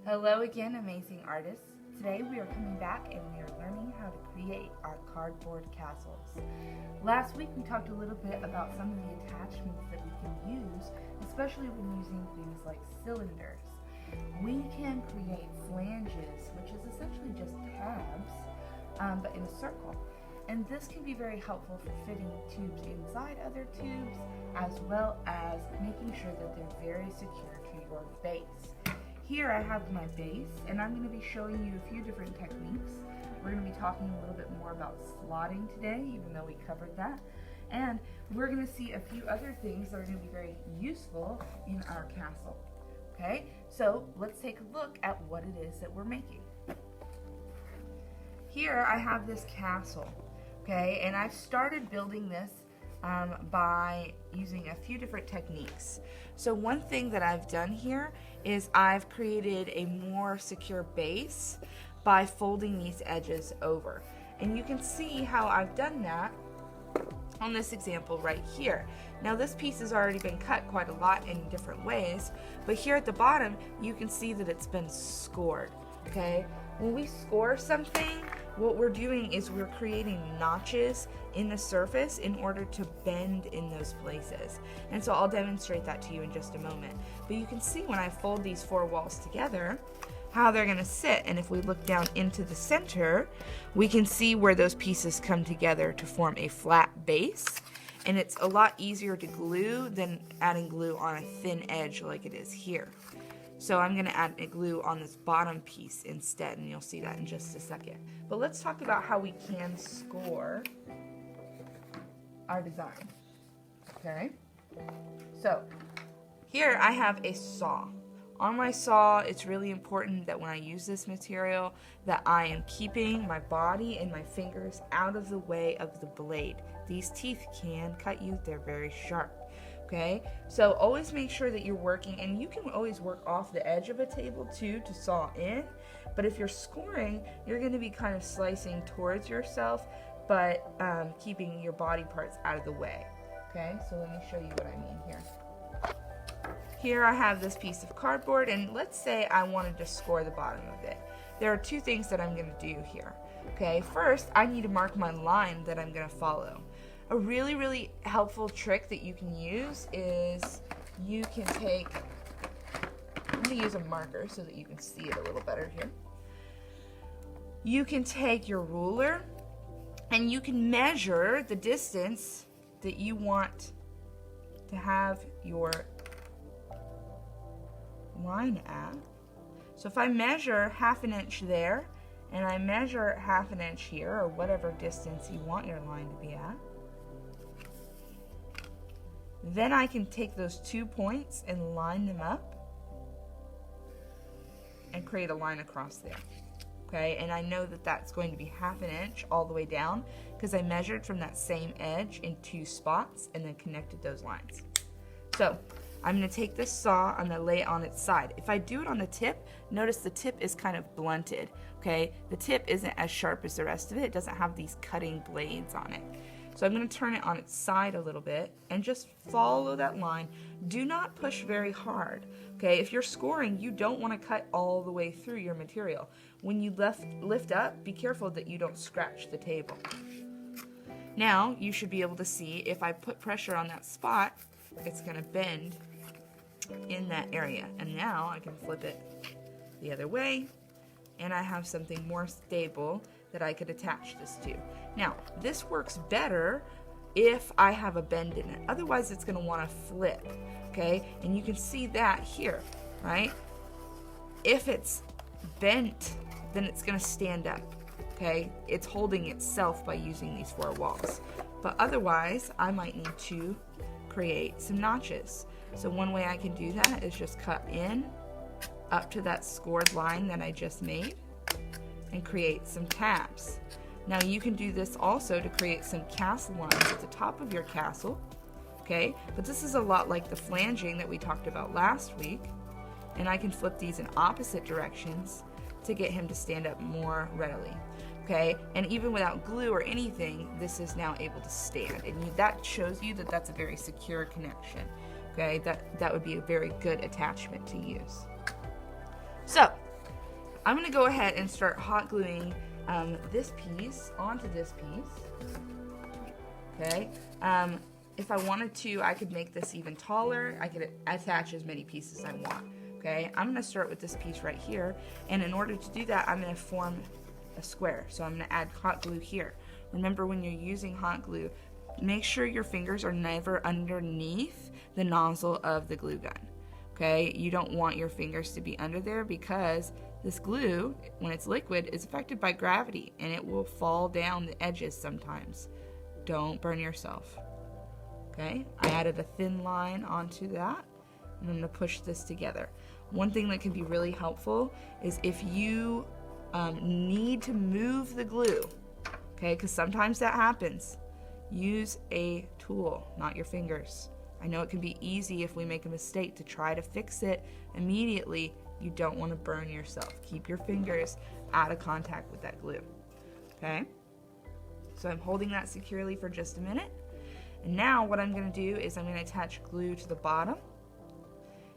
Hello again, amazing artists. Today we are coming back and we are learning how to create our cardboard castles. Last week we talked a little bit about some of the attachments that we can use, especially when using things like cylinders. We can create flanges, which is essentially just tabs, but in a circle. And this can be very helpful for fitting tubes inside other tubes, as well as making sure that they're very secure to your base. Here I have my base, and I'm going to be showing you a few different techniques. We're going to be talking a little bit more about slotting today, even though we covered that. And we're going to see a few other things that are going to be very useful in our castle. Okay, so let's take a look at what it is that we're making. Here I have this castle, okay, and I've started building this by using a few different techniques. So one thing that I've done here is I've created a more secure base by folding these edges over. And you can see how I've done that on this example right here. Now this piece has already been cut quite a lot in different ways, but here at the bottom you can see that it's been scored, okay? When we score something, what we're doing is we're creating notches in the surface in order to bend in those places. And so I'll demonstrate that to you in just a moment. But you can see when I fold these four walls together, how they're gonna sit. And if we look down into the center, we can see where those pieces come together to form a flat base. And it's a lot easier to glue than adding glue on a thin edge like it is here. So I'm going to add a glue on this bottom piece instead, and you'll see that in just a second. But let's talk about how we can score our design. Okay? So here I have a saw. On my saw, it's really important that when I use this material that I am keeping my body and my fingers out of the way of the blade. These teeth can cut you, they're very sharp. Okay, so always make sure that you're working, and you can always work off the edge of a table too to saw in, but if you're scoring, you're going to be kind of slicing towards yourself, but keeping your body parts out of the way. Okay, so let me show you what I mean here. Here I have this piece of cardboard, and let's say I wanted to score the bottom of it. There are two things that I'm going to do here. Okay, first I need to mark my line that I'm going to follow. A really, really helpful trick that you can use is you can take, I'm going to use a marker so that you can see it a little better here. You can take your ruler and you can measure the distance that you want to have your line at. So if I measure ½ inch there and I measure ½ inch here, or whatever distance you want your line to be at, then I can take those 2 points and line them up and create a line across there. Okay, and I know that that's going to be ½ inch all the way down because I measured from that same edge in 2 spots and then connected those lines. So I'm going to take this saw, I'm going to lay it on its side. If I do it on the tip, notice the tip is kind of blunted. Okay, the tip isn't as sharp as the rest of it. It doesn't have these cutting blades on it. So I'm going to turn it on its side a little bit and just follow that line. Do not push very hard. Okay, if you're scoring, you don't want to cut all the way through your material. When you lift up, be careful that you don't scratch the table. Now you should be able to see if I put pressure on that spot, it's going to bend in that area. And now I can flip it the other way and I have something more stable that I could attach this to. Now, this works better if I have a bend in it. Otherwise, it's going to want to flip, okay? And you can see that here, right? If it's bent, then it's going to stand up, okay? It's holding itself by using these 4 walls. But otherwise, I might need to create some notches. So one way I can do that is just cut in up to that scored line that I just made and create some tabs. Now you can do this also to create some castle lines at the top of your castle, okay? But this is a lot like the flanging that we talked about last week, and I can flip these in opposite directions to get him to stand up more readily, okay? And even without glue or anything, this is now able to stand, and that shows you that that's a very secure connection, okay? That would be a very good attachment to use. So I'm going to go ahead and start hot gluing this piece onto this piece. Okay. If I wanted to, I could make this even taller. I could attach as many pieces as I want. Okay. I'm going to start with this piece right here, and in order to do that, I'm going to form a square. So I'm going to add hot glue here. Remember, when you're using hot glue, make sure your fingers are never underneath the nozzle of the glue gun. Okay, you don't want your fingers to be under there because this glue, when it's liquid, is affected by gravity and it will fall down the edges sometimes. Don't burn yourself. Okay, I added a thin line onto that, and I'm going to push this together. One thing that can be really helpful is if you need to move the glue, okay, because sometimes that happens, use a tool, not your fingers. I know it can be easy if we make a mistake to try to fix it immediately. You don't want to burn yourself. Keep your fingers out of contact with that glue. Okay? So I'm holding that securely for just a minute. And now what I'm going to do is I'm going to attach glue to the bottom.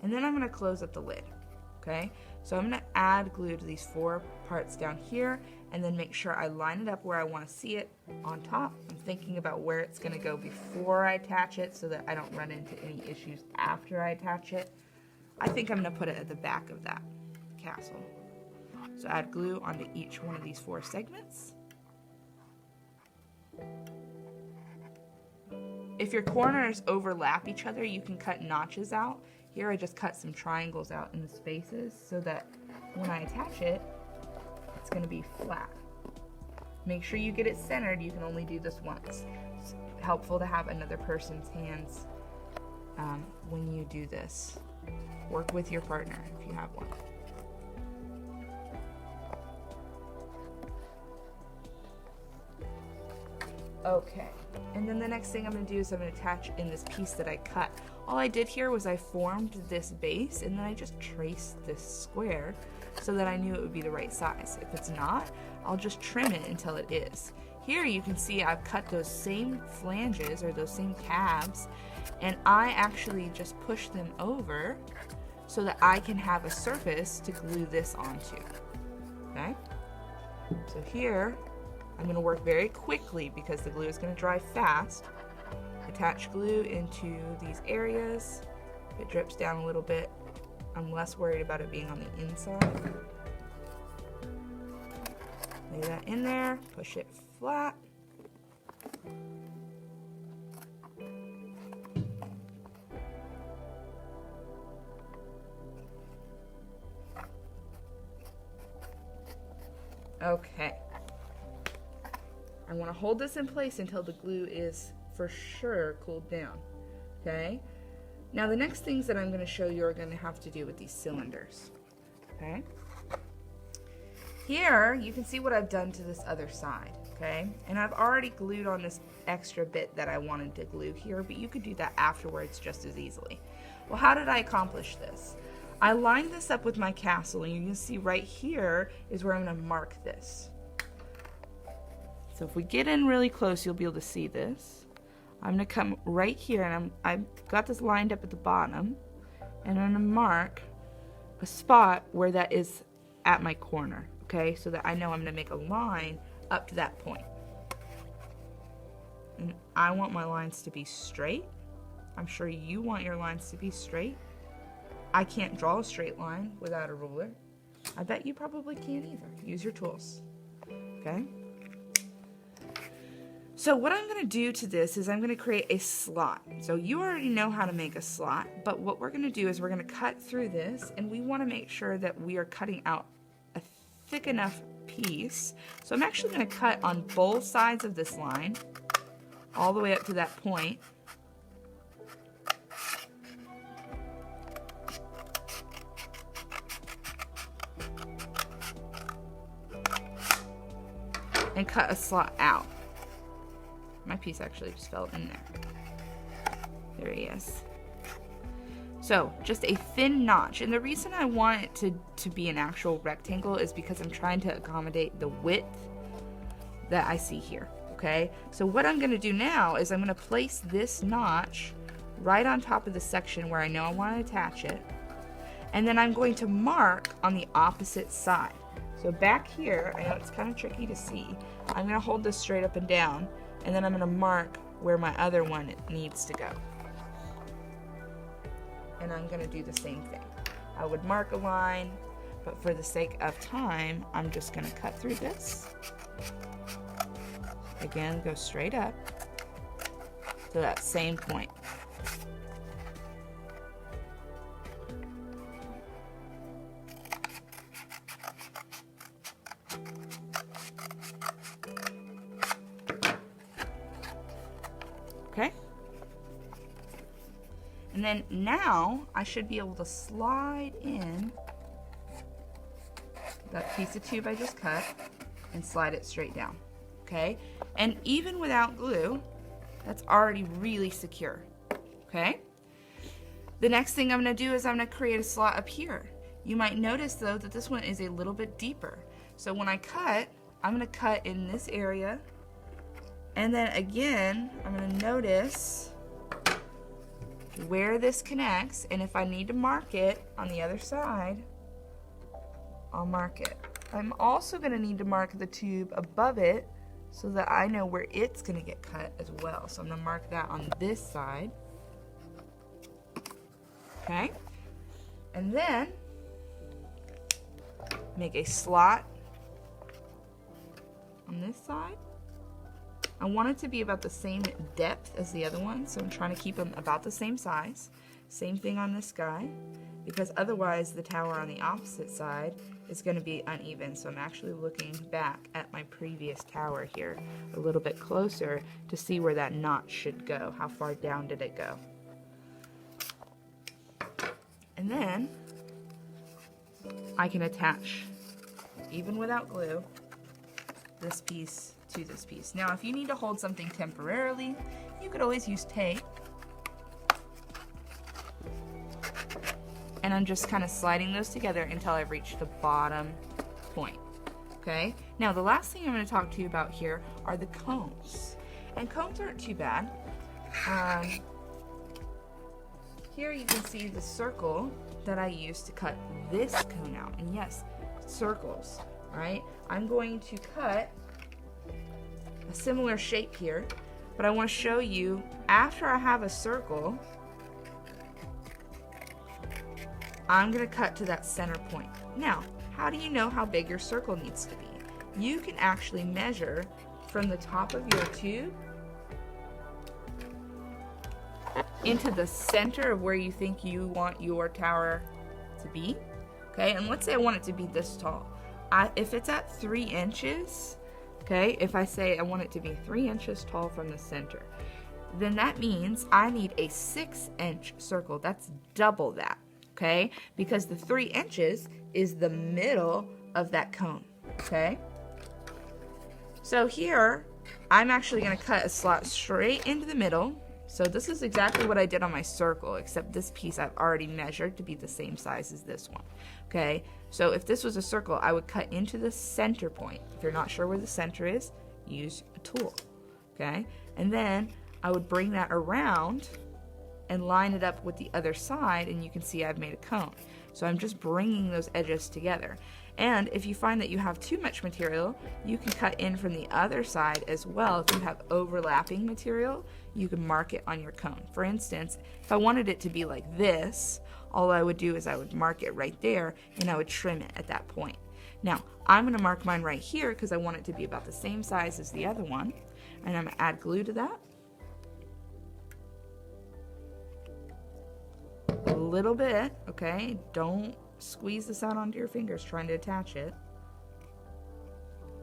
And then I'm going to close up the lid. Okay? So I'm going to add glue to these 4 parts down here, and then make sure I line it up where I want to see it on top. I'm thinking about where it's going to go before I attach it so that I don't run into any issues after I attach it. I think I'm going to put it at the back of that castle. So add glue onto each one of these 4 segments. If your corners overlap each other, you can cut notches out. Here I just cut some triangles out in the spaces so that when I attach it, it's going to be flat. Make sure you get it centered. You can only do this once. It's helpful to have another person's hands when you do this. Work with your partner if you have one. Okay, and then the next thing I'm going to do is I'm going to attach in this piece that I cut. All I did here was I formed this base, and then I just traced this square so that I knew it would be the right size. If it's not, I'll just trim it until it is. Here you can see I've cut those same flanges or those same tabs, and I actually just push them over so that I can have a surface to glue this onto. Okay? So here I'm going to work very quickly because the glue is going to dry fast. Attach glue into these areas. If it drips down a little bit, I'm less worried about it being on the inside. Lay that in there, push it flat. Okay. I want to hold this in place until the glue is for sure cooled down. Okay? Now the next things that I'm going to show you are going to have to do with these cylinders. Okay? Here you can see what I've done to this other side. Okay? And I've already glued on this extra bit that I wanted to glue here, but you could do that afterwards just as easily. Well, how did I accomplish this? I lined this up with my castle, and you can see right here is where I'm going to mark this. So if we get in really close, you'll be able to see this. I'm going to come right here, and I've got this lined up at the bottom, and I'm going to mark a spot where that is at my corner, okay, so that I know I'm going to make a line up to that point. And I want my lines to be straight. I'm sure you want your lines to be straight. I can't draw a straight line without a ruler. I bet you probably can't either. Use your tools, okay? So what I'm going to do to this is I'm going to create a slot. So you already know how to make a slot, but what we're going to do is we're going to cut through this, and we want to make sure that we are cutting out a thick enough piece. So I'm actually going to cut on both sides of this line, all the way up to that point. And cut a slot out. My piece actually just fell in there. There he is. So, just a thin notch. And the reason I want it to be an actual rectangle is because I'm trying to accommodate the width that I see here. Okay? So what I'm going to do now is I'm going to place this notch right on top of the section where I know I want to attach it. And then I'm going to mark on the opposite side. So back here, I know it's kind of tricky to see, I'm going to hold this straight up and down, and then I'm going to mark where my other one needs to go. And I'm going to do the same thing. I would mark a line, but for the sake of time, I'm just going to cut through this. Again, go straight up to that same point. Okay? And then now I should be able to slide in that piece of tube I just cut and slide it straight down. Okay? And even without glue, that's already really secure. Okay? The next thing I'm going to do is I'm going to create a slot up here. You might notice though that this one is a little bit deeper. So when I cut, I'm going to cut in this area. And then again, I'm going to notice where this connects, and if I need to mark it on the other side, I'll mark it. I'm also going to need to mark the tube above it so that I know where it's going to get cut as well. So I'm going to mark that on this side. Okay? And then make a slot on this side. I want it to be about the same depth as the other one, so I'm trying to keep them about the same size. Same thing on this guy, because otherwise the tower on the opposite side is going to be uneven. So I'm actually looking back at my previous tower here a little bit closer to see where that notch should go. How far down did it go? And then I can attach, even without glue, this piece to this piece. Now, if you need to hold something temporarily, you could always use tape. And I'm just kind of sliding those together until I've reached the bottom point. Okay? Now, the last thing I'm going to talk to you about here are the cones. And cones aren't too bad. Here you can see the circle that I used to cut this cone out. And yes, circles, right? I'm going to cut a similar shape here, but I want to show you after I have a circle, I'm going to cut to that center point. Now, how do you know how big your circle needs to be? You can actually measure from the top of your tube into the center of where you think you want your tower to be. Okay, and let's say I want it to be this tall. If it's at 3 inches, okay, if I say I want it to be 3 inches tall from the center, then that means I need a 6-inch circle. That's double that, okay? Because the 3 inches is the middle of that cone, okay? So here, I'm actually going to cut a slot straight into the middle. So this is exactly what I did on my circle, except this piece I've already measured to be the same size as this one, okay? So if this was a circle, I would cut into the center point. If you're not sure where the center is, use a tool, okay? And then I would bring that around and line it up with the other side, and you can see I've made a cone. So I'm just bringing those edges together. And if you find that you have too much material, you can cut in from the other side as well. If you have overlapping material, you can mark it on your cone. For instance, if I wanted it to be like this, all I would do is I would mark it right there, and I would trim it at that point. Now, I'm going to mark mine right here because I want it to be about the same size as the other one. And I'm going to add glue to that. A little bit, okay? Don't squeeze this out onto your fingers trying to attach it.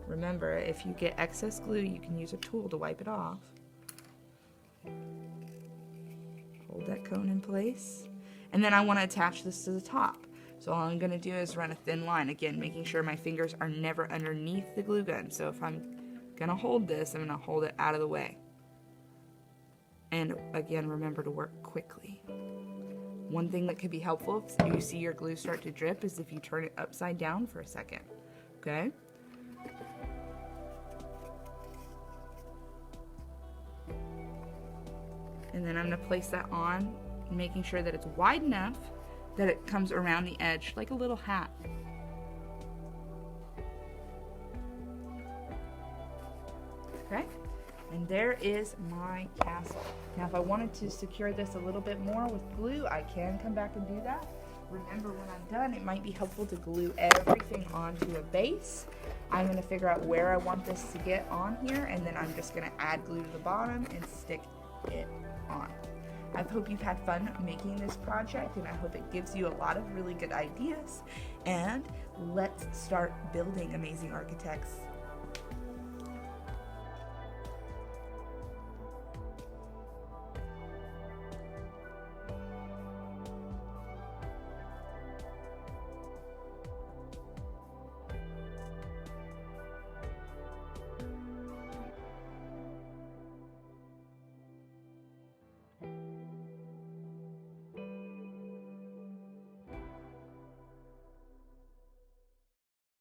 Remember, if you get excess glue, you can use a tool to wipe it off. Hold that cone in place. And then I want to attach this to the top. So all I'm going to do is run a thin line, again, making sure my fingers are never underneath the glue gun. So if I'm going to hold this, I'm going to hold it out of the way. And again, remember to work quickly. One thing that could be helpful if you see your glue start to drip is if you turn it upside down for a second, okay? And then I'm going to place that on, making sure that it's wide enough that it comes around the edge like a little hat. Okay, and there is my castle. Now if I wanted to secure this a little bit more with glue, I can come back and do that. Remember, when I'm done, it might be helpful to glue everything onto a base. I'm going to figure out where I want this to get on here, and then I'm just going to add glue to the bottom and stick it on. I hope you've had fun making this project, and I hope it gives you a lot of really good ideas. And let's start building Amazing Architects.